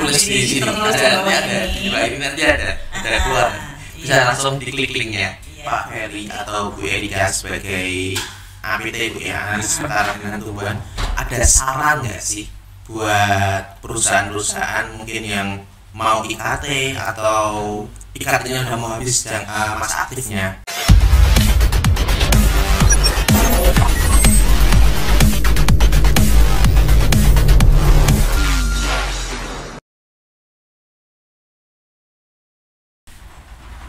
tulis di sini nanti ada keluar. Bisa langsung diklik linknya. Pak Ferry atau Bu Erika sebagai APT Bu ya, analis perkarantinan tumbuhan, ada saran nggak sih buat perusahaan-perusahaan mungkin yang mau IKT atau IKT-nya udah mau habis masa aktifnya?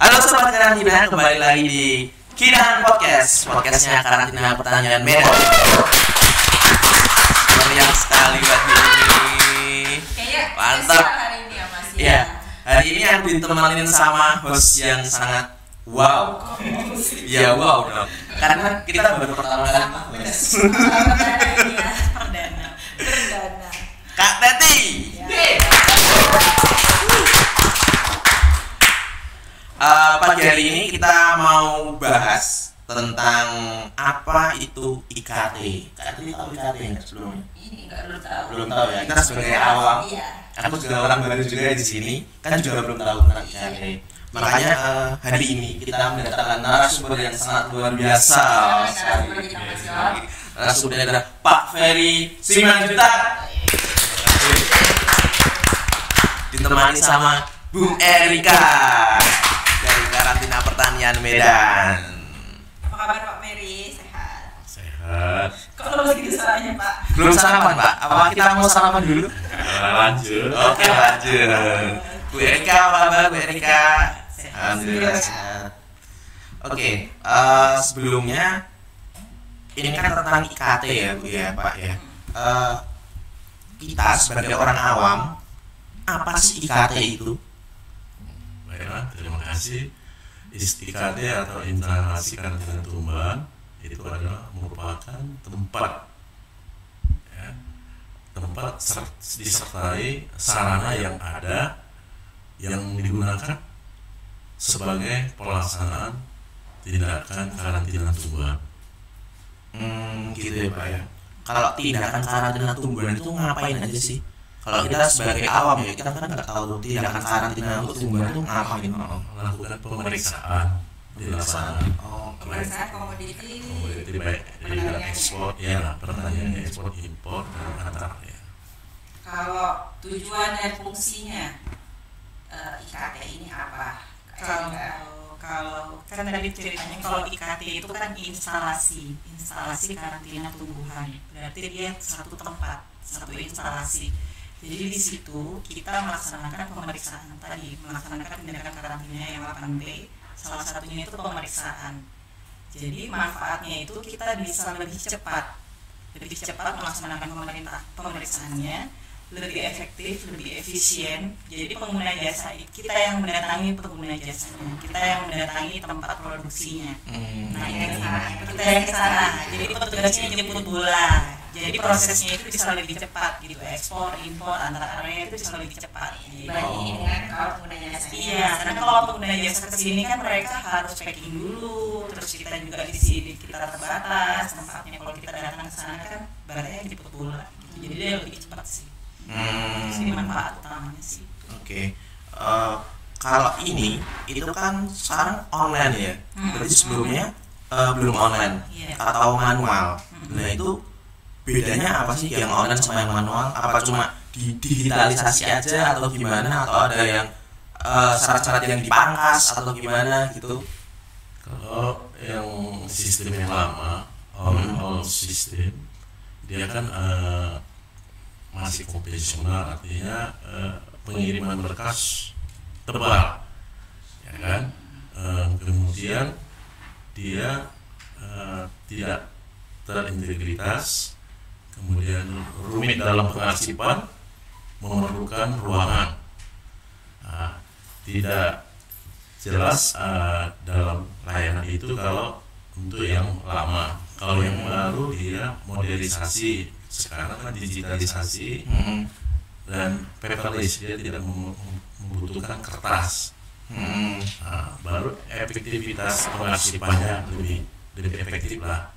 Halo Sobat Karantina, kembali lagi di Kinan Podcast. Podcastnya Karantina Pertanian Medan. Meriah sekali pagi ini. Mantap. Iya, hari ini aku ditemenin sama host yang sangat wow. Ya wow dong. Karena kita baru pertama kali perdana. Kak Teti. Pagi hari ini kita mau bahas tentang apa itu IKT. Kak Teti tahu IKT nggak sebelumnya? Belum tahu ya. Kita sebagai awam. Aku juga orang baru juga di sini, kan juga belum tahu tentang IKT. Makanya hari ini kita mendatangkan narasumber yang sangat luar biasa. Narasumbernya adalah Pak Ferry Simanjuntak. Ditemani sama Bu Erika dari Karantina Pertanian Medan. Apa kabar Pak Ferry? Sehat? Sehat. Kalau lagi usahanya Pak? Belum sarapan Pak? Apa kita mau sarapan dulu? Lanjut. Oke lanjut. Bu Erika, apa kabar Bu Erika? Alhamdulillah sehat. Oke, sebelumnya ini kan tentang IKT ya Bu ya Pak ya. Kita sebagai orang awam, apa sih IKT itu? Baiklah, terima kasih. IKT atau instalasi karantina tumbuhan itu adalah merupakan tempat disertai sarana yang ada yang digunakan sebagai pelaksanaan tindakan karantina tumbuhan. Gitu ya Pak ya. Kalau tindakan karantina tumbuhan itu ngapain aja sih? Kalau kita sebagai awam ya, kita kan nggak tahu tindakan karantina untuk tumbuhan itu ngapain. Melakukan pemeriksaan di lapangan. Pemeriksaan komoditi baik di bidang ekspor, ya pertanian ekspor impor dan antar ya. Kalau tujuan dan fungsinya IKT ini apa? Kalau kan tadi ceritanya kalau IKT itu kan instalasi karantina tumbuhan. Berarti dia satu tempat, satu instalasi. Jadi di situ kita melaksanakan pemeriksaan tadi, melaksanakan tindakan karantina yang 8B. Salah satunya itu pemeriksaan. Jadi manfaatnya itu kita bisa lebih cepat melaksanakan pemeriksaannya, lebih efektif, lebih efisien. Jadi pengguna jasa kita yang mendatangi pengguna jasanya, kita yang mendatangi tempat produksinya. Nah kita yang ke sana. Jadi petugasnya jemput bola. Jadi prosesnya itu bisa lebih cepat gitu, ekspor, impor, antar area itu bisa lebih cepat. Dibandingin dengan kalau pengguna jasa. Iya, karena kalau pengguna jasa kesini kan mereka harus packing dulu, terus kita juga di sini kita terbatas tempatnya. Kalau kita datang ke sana kan barangnya jemput bola, gitu. Jadi dia lebih cepat sih. Ini manfaat utamanya sih. Oke. Kalau ini itu kan sekarang online ya. Berarti sebelumnya belum online atau manual. Nah itu bedanya apa sih yang online sama yang manual? Apa cuma digitalisasi aja atau gimana? Atau ada yang syarat-syarat yang dipangkas atau gimana gitu? Kalau yang sistem yang lama, all system, dia kan masih konvensional, artinya pengiriman berkas tebal, ya kan? Kemudian dia tidak terintegritas, kemudian rumit dalam pengarsipan, memerlukan ruangan, tidak jelas dalam layanan itu kalau untuk yang lama. Kalau yang baru dia modernisasi, sekarang kan digitalisasi dan paperless, dia tidak membutuhkan kertas. Baru efektivitas pengarsipannya lebih efektif lah.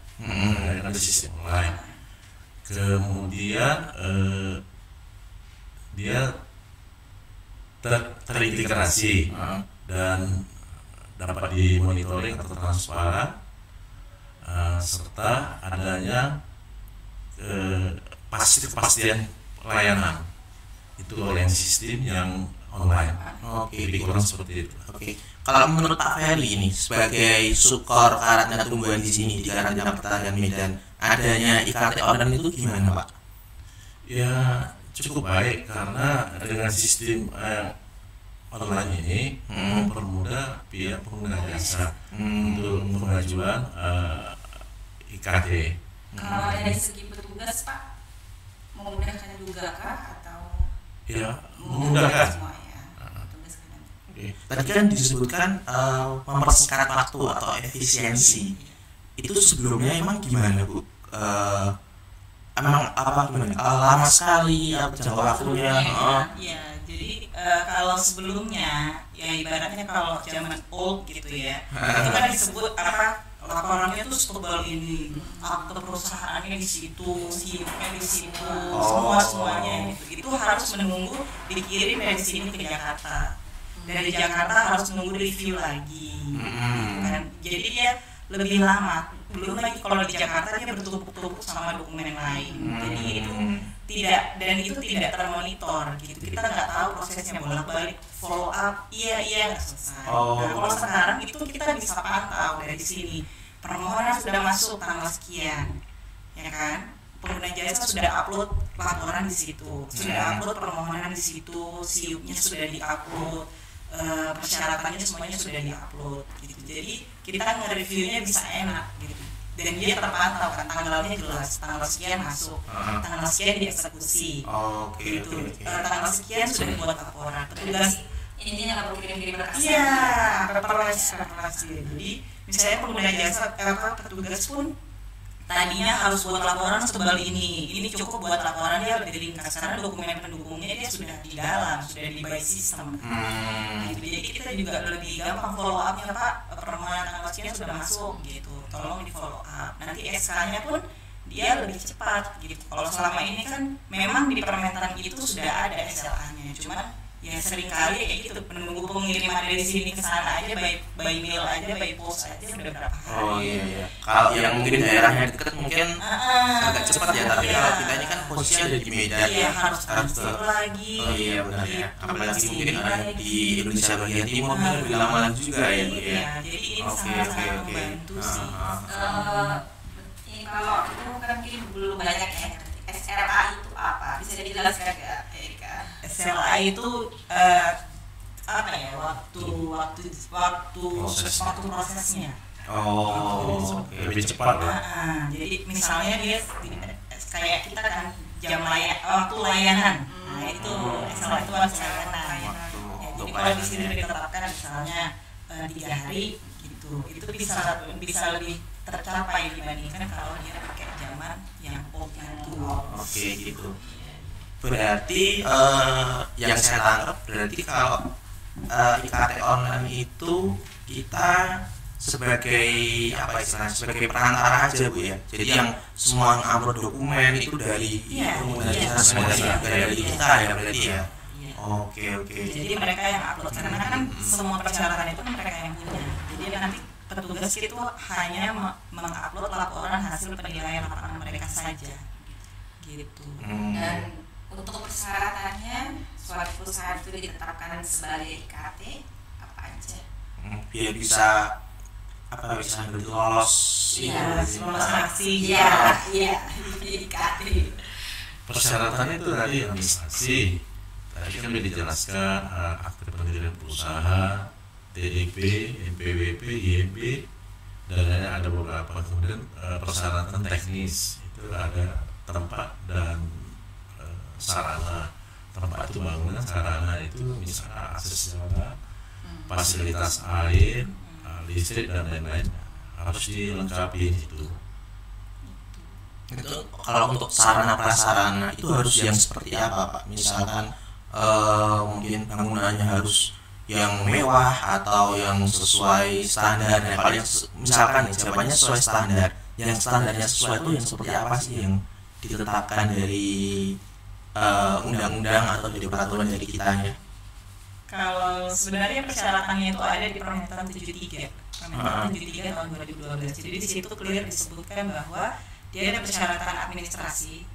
Ada sistem lain. Kemudian dia terintegrasi dan dapat dimonitoring atau transparan, serta adanya kepastian pelayanan itu oleh sistem yang online. Lebih kurang seperti itu. Kalau menurut Pak Ferry ini sebagai sukor karantina tumbuhan di sini di Karantina Pertanian Medan, adanya IKT online itu gimana Pak? Ya cukup baik karena dengan sistem online ini mempermudah pihak pengguna jasa untuk pengajuan IKT. Kalau dari segi petugas Pak, memudahkan juga kah atau? Ya memudahkan. Semua ya. Tadi kan disebutkan mempersingkat waktu atau efisiensi. Itu sebelumnya emang gimana Bu? Emang gimana? Lama sekali jangka waktunya? Ya, jadi kalau sebelumnya ya ibaratnya kalau zaman old gitu ya, itu kan disebut laporannya tuh setebal ini, akte perusahaannya di situ, SIM-nya di situ, semuanya gitu. Itu harus menunggu dikirim dari sini ke Jakarta. Dari Jakarta harus menunggu review lagi, kan? Jadi dia lebih lama. Belum lagi kalau di Jakarta dia bertumpuk-tumpuk sama dokumen lain. Jadi itu tidak termonitor gitu. Kita nggak tahu prosesnya, bolak-balik follow up, iya nggak selesai. Nah, kalau sekarang itu kita bisa pantau dari sini. Permohonan sudah masuk tanggal sekian, ya kan? Pengguna jasa sudah upload laporan di situ, sudah upload permohonan di situ, SIUP-nya sudah diupload, persyaratannya semuanya sudah diupload gitu. Jadi kita nge-reviewnya bisa enak gitu. Dan dia terpantau kan, tanggalnya jelas, tanggal sekian masuk, tanggal sekian dieksekusi. Gitu. Tanggal sekian sudah dibuat laporan. Petugas intinya nggak perlu kirim-kirim berkas. Iya, referensi. Jadi misalnya pengguna jasa petugas pun tadinya harus buat laporan setebal ini cukup buat laporan dia lebih ringkas karena dokumen pendukungnya dia sudah di dalam, sudah di by system. Gitu. Jadi kita juga lebih gampang follow up-nya Pak, permohonan tanggal sekian sudah masuk gitu, tolong di follow up. Nanti SK-nya pun dia lebih cepat gitu. Kalau selama ini kan memang di permentan itu sudah ada SLA-nya, cuman ya seringkali kayak gitu menunggu pengiriman dari sini ke sana aja by mail aja, by post aja udah berapa hari. Iya. Kalau yang mungkin daerahnya dekat mungkin agak cepat ya, tapi kalau kita ini kan posisinya ada di Medan. Iya, harus lagi. Iya benar ya. Apalagi mungkin ada di Indonesia bagian timur mungkin lebih lama lagi juga ya Bu ya. Jadi ini sangat membantu sih. Ini kalau itu kan mungkin belum banyak ya. SLA itu apa? Bisa dijelaskan nggak, Erika? SLA itu waktu prosesnya. Lebih cepat ya. Jadi misalnya dia kayak kita kan waktu layanan. Nah itu SLA itu waktu layanan. Jadi kalau di sini ditetapkan misalnya 3 hari gitu, itu bisa lebih tercapai dibandingkan kalau dia pakai zaman yang gitu. Berarti yang saya tangkap berarti kalau IKT online itu kita sebagai sebagai perantara aja Bu ya. Jadi yang semua upload dokumen itu dari pengguna jasa dari kita ya berarti ya. Oke. Jadi mereka yang upload karena kan semua persyaratan itu mereka yang punya. Jadi nanti petugas itu hanya mengupload laporan hasil penilaian lapangan mereka saja gitu. Dan untuk persyaratannya suatu perusahaan itu ditetapkan sebagai IKT apa aja? Biar bisa lolos seleksi. Iya IKT. Persyaratannya itu tadi administrasi. Tadi kan sudah dijelaskan akte pendirian perusahaan, TDP, NPWP, IMB, dan ada beberapa. Kemudian persyaratan teknis itu ada tempat dan sarana. Tempat itu bangunan, sarana itu misalnya akses jalan, fasilitas air, listrik dan lain-lain harus dilengkapi itu. Itu kalau untuk sarana prasarana itu harus yang seperti apa Pak? Misalkan mungkin bangunannya harus yang mewah atau yang sesuai standar. Kalau yang misalkan jawabannya sesuai standar, yang standarnya sesuai itu yang seperti apa sih yang ditetapkan dari undang-undang atau dari peraturan dari kitanya? Kalau sebenarnya persyaratannya itu ada di Permentan 73 tahun 2012. Jadi di situ clear disebutkan bahwa dia ada persyaratan administrasi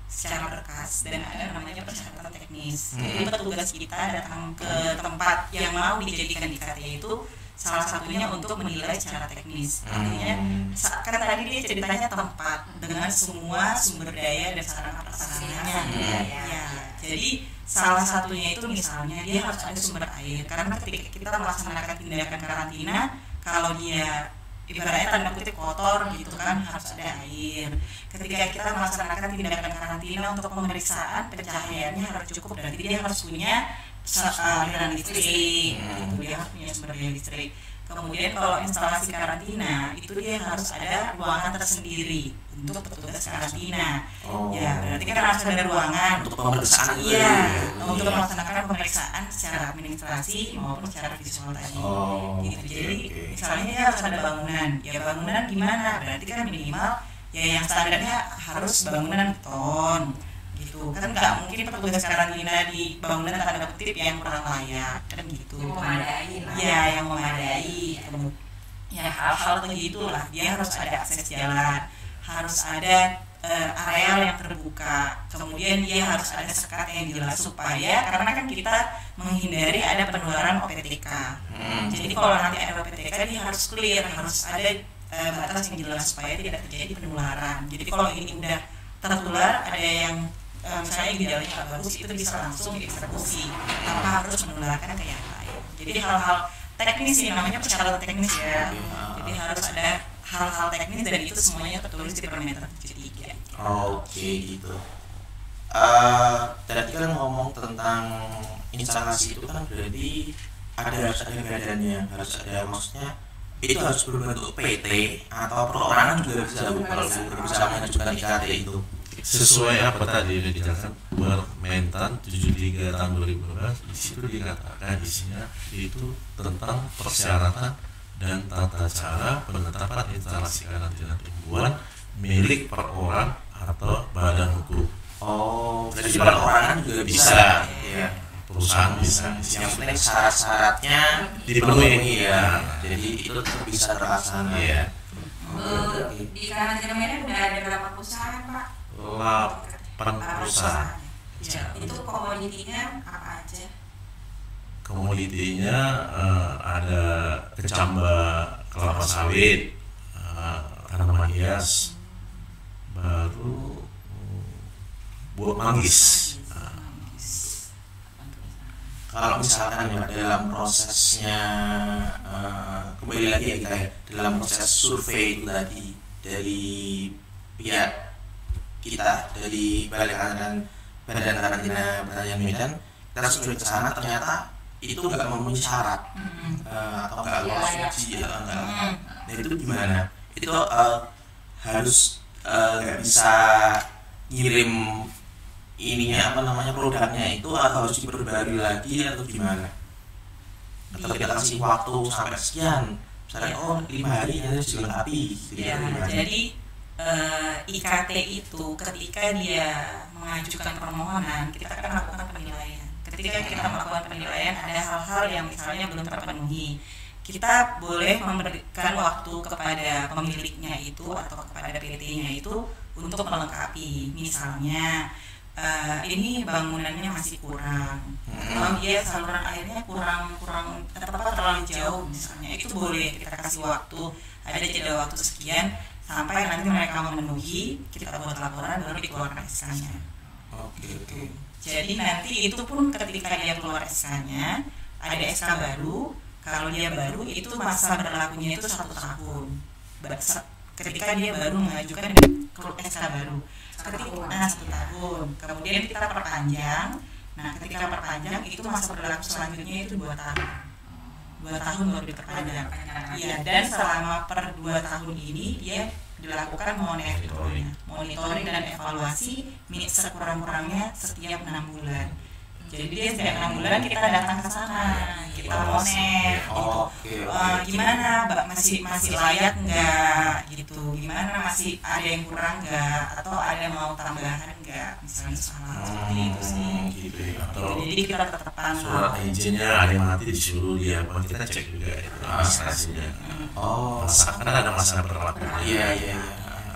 secara berkas dan ada namanya persyaratan teknis. Jadi petugas kita datang ke tempat yang mau dijadikan IKT itu salah satunya untuk menilai secara teknis. Artinya kan tadi dia ceritanya tempat dengan semua sumber daya dan sarana prasarananya. Ya, jadi salah satunya itu misalnya dia harus ada sumber air, karena ketika kita melaksanakan tindakan karantina, kalau dia ibaratnya tanda kutip kotor gitu kan, harus ada air. Ketika kita melaksanakan tindakan karantina untuk pemeriksaan, pencahayaannya harus cukup, berarti dia harus punya aliran listrik gitu, dia harus punya sumber daya listrik. Kemudian kalau instalasi karantina itu dia harus ada ruangan tersendiri untuk petugas karantina. Ya, berarti kan harus ada ruangan untuk pemeriksaan. Iya, untuk melaksanakan pemeriksaan secara administrasi maupun secara visual tadi. Gitu. Jadi misalnya dia harus ada bangunan. Ya bangunan gimana? Berarti kan minimal ya yang standarnya harus bangunan beton. Gitu. Kan nggak mungkin petugas karantina di bangunan tanda kutip yang kurang layak kan gitu. Yang memadai. Ya hal-hal begitulah. Dia harus ada akses jalan, harus ada areal yang terbuka, kemudian dia harus ada sekat yang jelas supaya, karena kan kita menghindari ada penularan OPTK. Jadi kalau nanti ada OPTK dia harus clear, harus ada batas yang jelas supaya tidak terjadi penularan. Jadi kalau ini udah tertular, ada yang misalnya gejalanya nggak bagus, itu bisa langsung dieksekusi tanpa harus menularkan ke yang lain. Jadi hal-hal teknis ini namanya persyaratan teknis ya. Jadi harus ada hal-hal teknis dan itu semuanya tertulis di Permentan 73. Oke gitu. Tadi kan ngomong tentang instalasi itu kan berarti harus ada badannya, harus ada, maksudnya itu harus berbentuk PT atau perorangan juga bisa kalau bisa mengajukan IKT itu. Sesuai apa tadi yang dijelaskan Permentan 73 tahun 2012, di situ dikatakan isinya itu tentang persyaratan dan tata cara penetapan instalasi karantina tumbuhan milik perorangan atau badan hukum. Jadi perorangan juga bisa. Ya. Perusahaan bisa. Yang penting syarat-syaratnya dipenuhi ya. Jadi itu bisa terlaksana. Iya. Di karantina Medan udah ada berapa perusahaan, Pak? 8 perusahaan. Ya. Itu komoditinya apa aja? Komoditinya ada kecamba kelapa sawit, tanaman hias, baru buah manggis. Kalau misalkan ya dalam prosesnya kembali lagi ya kita ya, dalam proses survei itu tadi dari pihak kita dari Badan Karantina Pertanian Medan, kita survei ke sana ternyata itu nggak memenuhi syarat atau nggak lolos uji atau enggak. Nah itu gimana? Itu harus nggak bisa ngirim ininya apa namanya produknya itu, atau harus diperbarui lagi atau gimana? Atau kita kasih waktu sampai sekian, misalnya 5 hari harus dilengkapi gitu. Ya, jadi IKT itu ketika dia mengajukan permohonan, kita akan melakukan penilaian. Ketika kita melakukan penilaian, ada hal-hal yang misalnya belum terpenuhi, kita boleh memberikan waktu kepada pemiliknya itu atau kepada PT-nya itu untuk melengkapi. Misalnya ini bangunannya masih kurang, kalau dia saluran airnya kurang terlalu jauh misalnya, itu boleh kita kasih waktu, ada jeda waktu sekian sampai nanti mereka memenuhi, kita buat laporan baru dikeluarkan SK-nya. Oke. Jadi nanti itu pun ketika dia keluar SK-nya, ada SK baru. Kalau dia baru itu masa berlakunya itu 1 tahun. Ketika dia baru mengajukan SK baru, 1 tahun. Kemudian kita perpanjang. Nah, ketika perpanjang itu masa berlaku selanjutnya itu 2 tahun. 2 tahun baru diperpanjang. Iya, dan selama per 2 tahun ini dia dilakukan monitoring dan evaluasi sekurang-kurangnya setiap 6 bulan. Jadi dia setiap 6 bulan kita datang ke sana, kita kita monet gitu. Gimana Mbak, masih layak nggak gitu, gimana masih ada yang kurang nggak, atau ada yang mau tambahan nggak, misalnya salah seperti itu sih gitu ya. Atau jadi kita tetap pantau surat izinnya ada yang nanti disuruh dia, kita cek juga itu administrasinya. Karena ada masa berlakunya. Iya.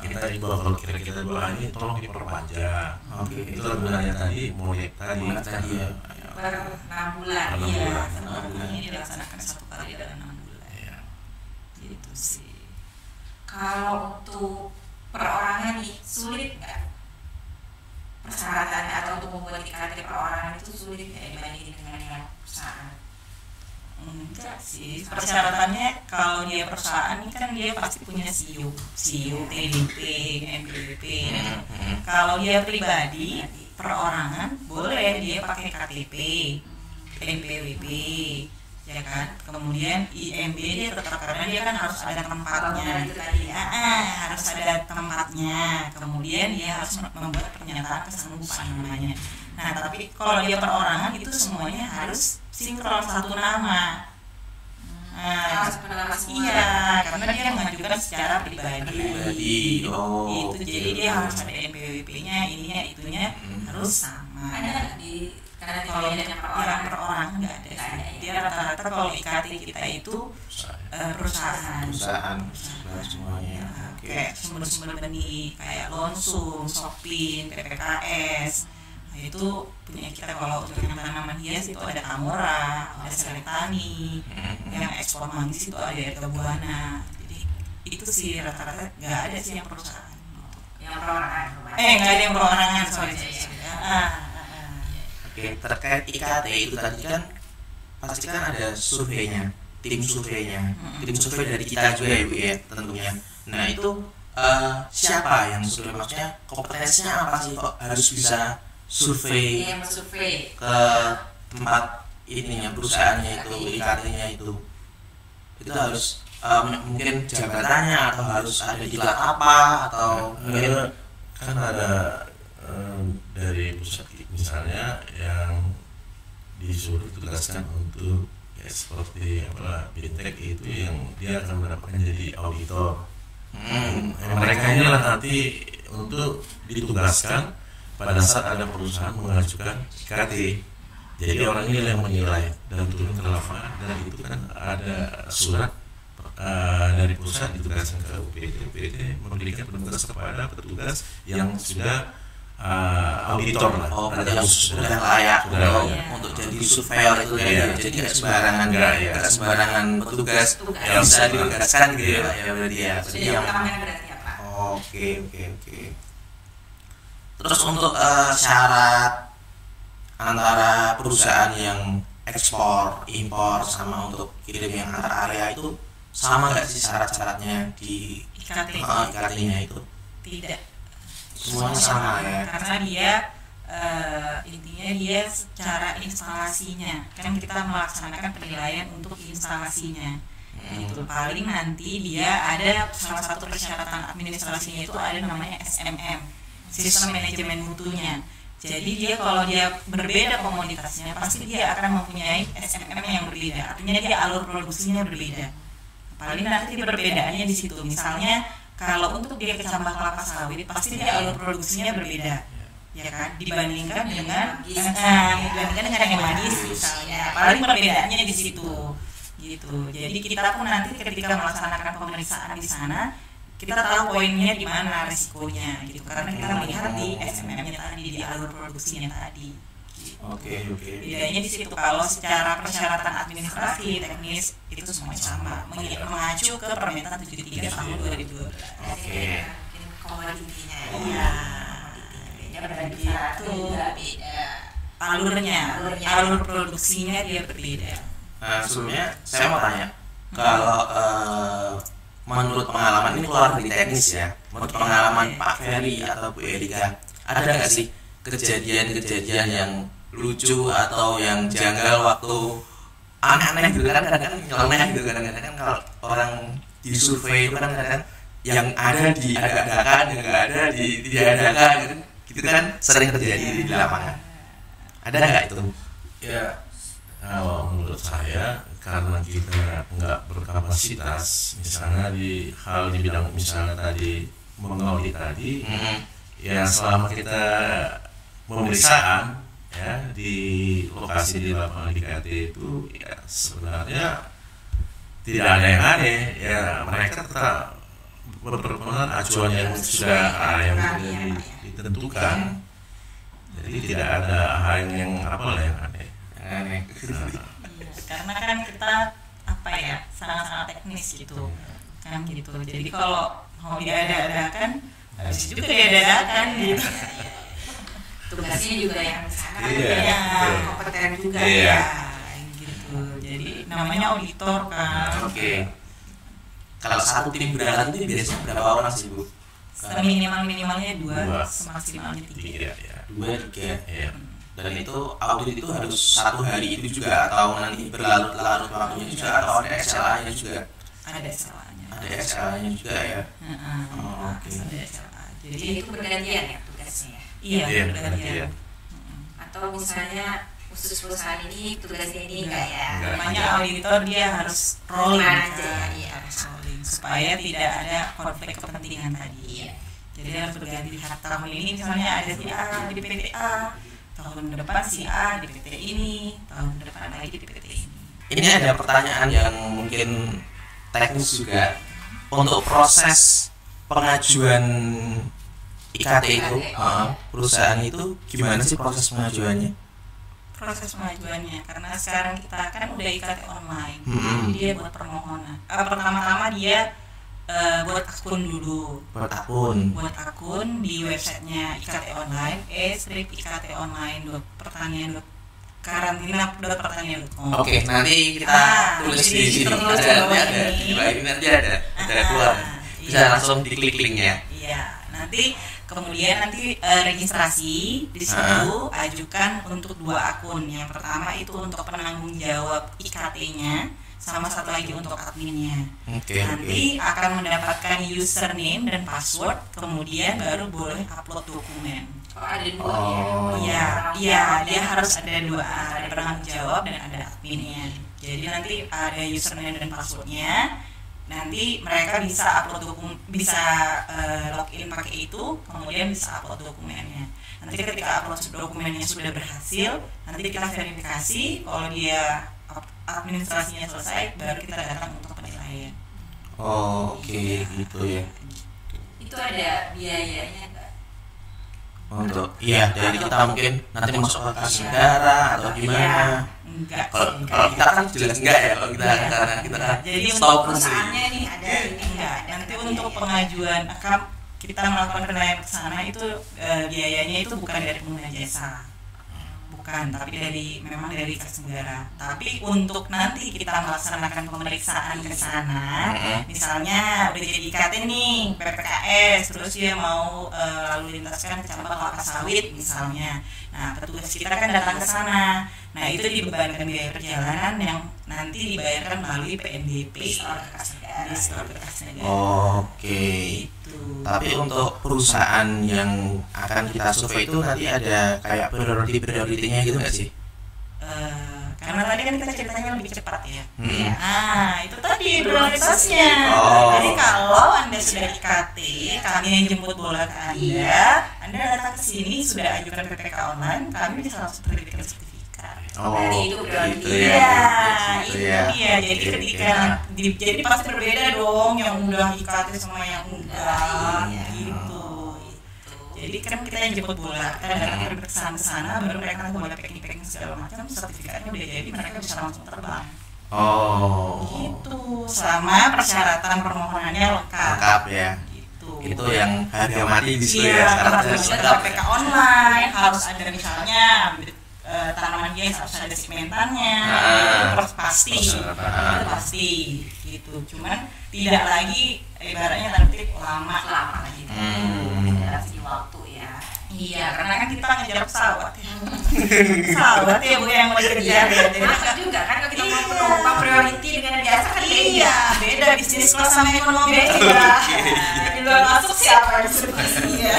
Kita imbau kalau kira-kira ini tolong diperpanjang. Itu gunanya tadi proyek tadi ya. per 6 bulan. Per 6 Iya, bulan. ini dilaksanakan 1 kali dalam 6 bulan. Iya. Gitu sih. Kalau untuk perorangan nih sulit nggak persyaratannya, atau untuk membuat IKT perorangan itu sulit nggak dibandingin dengan yang perusahaan? Enggak sih, persyaratannya kalau dia perusahaan ini kan dia pasti punya SIU, TDP, NPWP. Kalau dia pribadi, perorangan boleh dia pakai KTP, NPWP, ya kan. Kemudian IMB dia tetap, karena dia kan harus ada tempatnya, harus ada tempatnya. Kemudian dia harus membuat pernyataan kesanggupan namanya. Nah, tapi kalau dia perorangan itu semuanya harus sinkron satu nama. Iya, karena dia mengajukan secara pribadi. Itu jadi dia harus ada NPWP-nya, ininya, itunya harus sama. Ada di karena Kalau yang perorangan nggak ada sih. Dia rata-rata kalau IKT kita itu perusahaan semuanya. Kayak sumber-sumber benih kayak Lonsum, Sopin, PPKS. Nah, itu punya kita. Kalau untuk yang tanaman hias itu ada Kamora, ada Seretani, yang ekspor manggis itu ada Erga Buana. Jadi itu sih rata-rata nggak ada sih yang perusahaan. yang perorangan. Nggak ada yang perorangan, sorry. Oke, terkait IKT itu tadi kan pasti kan ada surveinya, tim survei dari kita juga ya Bu ya tentunya. Nah itu siapa yang survei, maksudnya kompetensinya apa sih kok harus bisa survei ke tempat ininya perusahaannya itu, IKT-nya itu harus mungkin jabatannya atau harus ada di apa atau mungkin kan ada dari pusat misalnya yang disuruh tugaskan untuk seperti Bintek itu yang dia akan mendapatkan jadi auditor. Mereka inilah nanti untuk ditugaskan pada saat ada perusahaan mengajukan IKT. Jadi orang ini yang menilai dan turun ke lapangan, dan itu kan ada surat dari pusat ditugaskan ke UPT memberikan penugas kepada petugas yang sudah auditor lah, sudah layak untuk jadi surveyor itu ya. Jadi nggak sembarangan petugas yang bisa ditugaskan gitu ya berarti ya. Oke. Terus untuk syarat antara perusahaan yang ekspor, impor sama untuk kirim yang antar area itu sama nggak sih syarat-syaratnya di IKT-nya itu? Tidak. Semuanya sama ya. Karena dia intinya dia secara instalasinya kan kita melaksanakan penilaian untuk instalasinya. Itu paling nanti dia ada salah satu persyaratan administrasinya itu ada namanya SMM, Sistem Manajemen Mutunya. Jadi dia kalau dia berbeda komoditasnya pasti dia akan mempunyai SMM yang berbeda. Artinya dia alur produksinya berbeda. Paling nanti perbedaannya di situ. Misalnya kalau untuk dia kecambah kelapa sawit pasti dia alur produksinya berbeda, ya kan, dibandingkan dengan yang manis misalnya. Paling perbedaannya di situ, gitu. Jadi kita pun nanti ketika melaksanakan pemeriksaan di sana kita tahu poinnya di mana resikonya, gitu. Karena kita melihat di SMM-nya tadi, di alur produksinya tadi. Oke. Bedanya di situ. Kalau secara persyaratan administrasi teknis itu semuanya sama, mengacu ke Permentan 73 tahun 2012. Oke. Komoditinya. Iya. Berarti itu beda. Alur produksinya dia berbeda. Sebelumnya saya mau tanya, kalau menurut pengalaman ini keluar dari teknis ya, menurut pengalaman Pak Ferry atau Bu Erika, ada nggak sih kejadian-kejadian yang lucu atau yang janggal waktu aneh-aneh gitu kan, kadang-kadang nyeleneh gitu, kadang-kadang kalau orang di survei itu kadang-kadang yang ada diadakan, yang nggak ada diadakan gitu kan, sering terjadi di lapangan. Ada nggak itu? Ya, kalau menurut saya karena kita nggak berkapasitas, misalnya di bidang misalnya tadi mengaudit tadi, ya selama kita pemeriksaan ya di lokasi di lapangan IKT itu ya sebenarnya tidak ada yang aneh, ya mereka tetap berpedoman acuan yang sudah ditentukan, jadi tidak ada hal yang yang aneh. Karena kan kita sangat-sangat teknis gitu kan gitu, jadi kalau mau diada-adakan harus juga diada-adakan gitu. Tugasnya juga yang sana kompeten juga ya gitu, jadi namanya auditor kan. Kalau satu tim berangkat itu biasanya berapa orang sih Bu? Minimalnya 2, semaksimalnya 3. 2-3 ya. Dan itu audit itu harus satu hari itu juga atau nanti berlarut-larut waktunya juga, atau ada SLA-nya juga? Ada SLA-nya. Ada SLA-nya juga ya. Ada SLA. Jadi itu bergantian ya tugasnya. Iya, bergantian. Atau misalnya khusus perusahaan ini tugasnya ini enggak ya. Namanya auditor, dia harus rolling aja ya. Rolling supaya tidak ada konflik kepentingan tadi. Jadi harus berganti. Tahun ini misalnya ada si A di PT A, tahun depan si A di PT ini, tahun depan lagi di PT ini. Ini ada pertanyaan yang mungkin teknis juga. Untuk proses pengajuan IKT itu, perusahaan itu gimana sih proses pengajuannya? Proses pengajuannya, karena sekarang kita kan udah IKT online, dia buat permohonan. Pertama-tama dia buat akun dulu. Buat akun di websitenya IKT online, karantina.pertanian.com. Oke, nanti kita tulis di sini. Ada di bawah ini nanti ada keluar. Bisa langsung diklik linknya. Iya, kemudian registrasi di situ, ajukan untuk 2 akun. Yang pertama itu untuk penanggung jawab IKT-nya, sama satu lagi untuk adminnya. Nanti akan mendapatkan username dan password, kemudian baru boleh upload dokumen. Ada 2 ya? Iya, dia harus ada 2, ada penanggung jawab dan ada adminnya. Jadi nanti ada username dan passwordnya. Nanti mereka bisa upload login pakai itu, kemudian bisa upload dokumennya. Nanti ketika upload dokumennya sudah berhasil, nanti kita verifikasi. Kalau dia administrasinya selesai, baru kita datang untuk penilaian. Gitu ya. Itu ada biayanya nggak? Untuk dari kita mungkin nanti masuk ke kas negara atau gimana? Enggak. Kalau kita kan jelas enggak ya, kalau karena kita jadi stop perusahaannya nih ada enggak. Nanti untuk pengajuan kita melakukan penilaian ke sana itu biayanya itu bukan dari pengguna jasa. Bukan, tapi memang dari kas negara. Tapi untuk nanti kita melaksanakan pemeriksaan ke sana, misalnya udah jadi IKT nih, PPKS, terus dia mau lalu lintaskan ke cabang kelapa sawit misalnya. Nah, petugas kita kan datang ke sana. Nah, itu dibebankan biaya perjalanan yang nanti dibayarkan melalui PNBP di store kas negara. Gitu. Tapi untuk perusahaan yang akan kita survei itu nanti ada kayak priority-nya gitu nggak sih? Karena tadi kan kita ceritanya lebih cepat ya. Nah, itu tadi prioritasnya. Jadi kalau Anda sudah IKT, kami yang jemput bola ke Anda datang ke sini sudah ajukan PPK online, kami bisa langsung terbitkan sertifikat. Itu dia. Jadi ketika jadi pasti berbeda dong yang udah IKT sama yang enggak gitu. Jadi kan kita yang jemput bola, kita datang ke sana, baru mereka boleh packing segala macam, sertifikatnya udah jadi, mereka bisa langsung terbang. Gitu. Sama persyaratan permohonannya lengkap ya. Gitu. Itu yang harga mati di situ ya. Harus ada PPK online, harus ada misalnya tanaman dia harus ada segmentannya, itu pasti gitu. Cuman tidak lagi ibaratnya nanti lama gitu. Dari waktu ya. Iya, karena kan kita ngejar pesawat ya. Pesawat ya Bu yang mau dikejar ya. Jadi juga kan kalau kita mau penumpang priority dengan biasa kan beda bisnis kelas sama ekonomi beda. Di luar masuk siapa yang disuruh ya.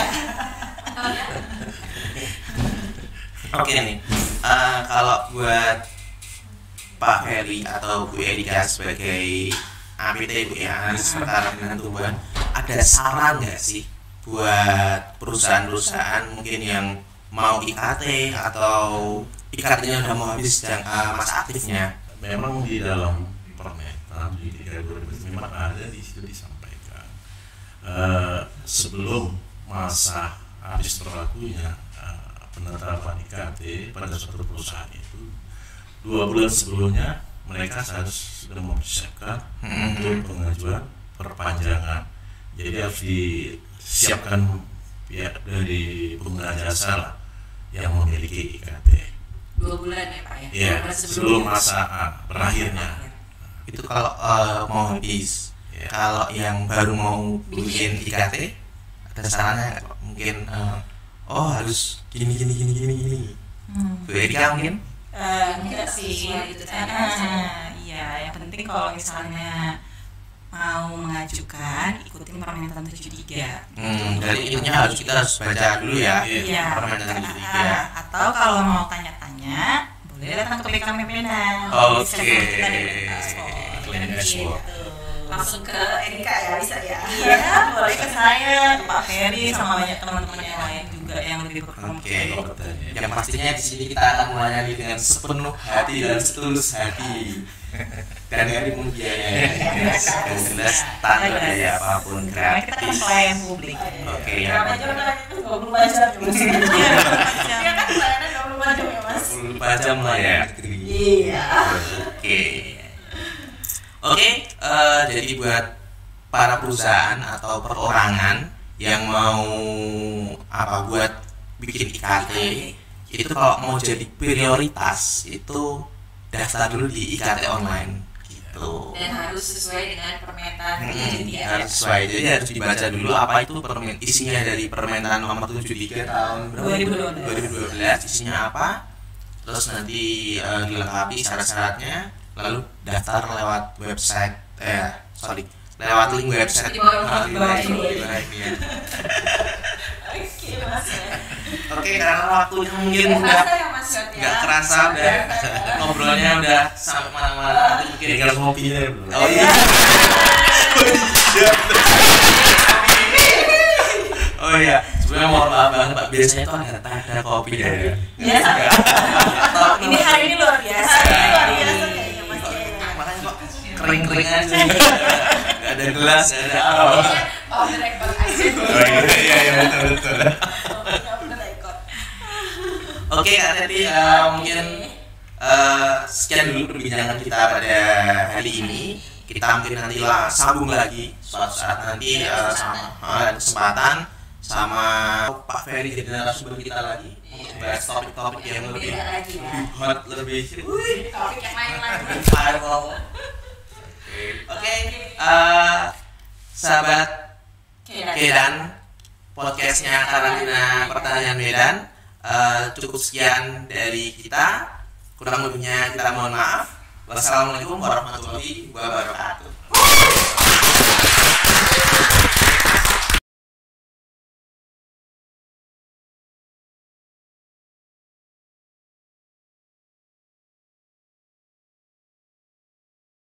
Oke nih, kalau buat Pak Ferry atau Bu Erika sebagai APT Bu ya, analis perkara dengan tumbuhan, ada saran nggak sih buat perusahaan-perusahaan mungkin yang mau IKT atau IKT-nya udah mau habis masa aktifnya? Memang di dalam Permentan di 2000 memang ada di situ disampaikan sebelum masa habis berlakunya penetapan IKT pada suatu perusahaan itu 2 bulan sebelumnya mereka harus sudah mempersiapkan untuk pengajuan perpanjangan. Jadi harus disiapkan pihak dari pengguna jasa lah yang memiliki IKT. 2 bulan ya Pak ya? Ya, sebelum masa berakhirnya. Itu kalau mau habis. Ya. Kalau yang baru mau bikin IKT, ada sarannya nggak, Pak? Mungkin harus gini. Bu Erika mungkin? Enggak sih, gitu iya, yang penting kalau misalnya mau mengajukan ikutin Permentan 73. Dari intinya kita harus baca dulu ya. Iya. Permentan 73. Atau kalau mau tanya-tanya boleh datang ke BKM Medan. Oke. Clean Export. langsung ke Erika ya bisa ya. Iya, boleh ke saya, ke Pak Ferry, sama banyak teman-teman yang lain juga yang lebih berkompeten. Oke. Yang pastinya di sini kita akan melayani dengan sepenuh hati dan setulus hati. Dan dari biaya yang jelas tanpa biaya apapun Karena kita kan gratis. pelayan publik. Oke ya. Berapa jam lah itu 24 jam ya Mas? Iya kan pelayanan 24 jam ya Mas? 24 jam lah ya. Iya. Oke, jadi buat para perusahaan atau perorangan yang mau buat bikin IKT, itu kalau mau jadi prioritas itu daftar dulu di IKT online gitu. Dan harus sesuai dengan Permentan Harus sesuai, jadi harus dibaca dulu apa itu isinya dari Permentan nomor 73 tahun 2012 isinya apa, terus nanti dilengkapi syarat-syaratnya, lalu daftar lewat website lewat link website di bawah ini ya. Oke Mas ya. Oke, karena waktunya mungkin Nggak udah kerasa ya Mas ya? nggak kerasa, udah ngobrolnya udah sampai mana-mana, nanti mungkin Tinggal kopinya belum. oh iya. Oh iya, sebenarnya mohon maaf banget Pak, biasanya itu ada kopi ya. Biasa. Ini hari ini luar biasa. kayaknya Mas ya. Makanya kok kering-kering aja. Gak ada gelas, gak ada apa. Oh, record aja. Iya betul. Oke, nanti mungkin sekian dulu perbincangan kita pada hari ini. Kita mungkin nanti sambung lagi suatu saat nanti sama kesempatan sama Pak Ferry jadi narasumber kita lagi untuk bahas topik-topik yang lebih Beda lagi ya. hot, lebih Topik yang lain lagi. viral. Oke, sahabat Medan, podcastnya Karantina Pertanian Medan, cukup sekian dari kita. Kurang lebihnya kita mohon maaf. Wassalamualaikum warahmatullahi wabarakatuh.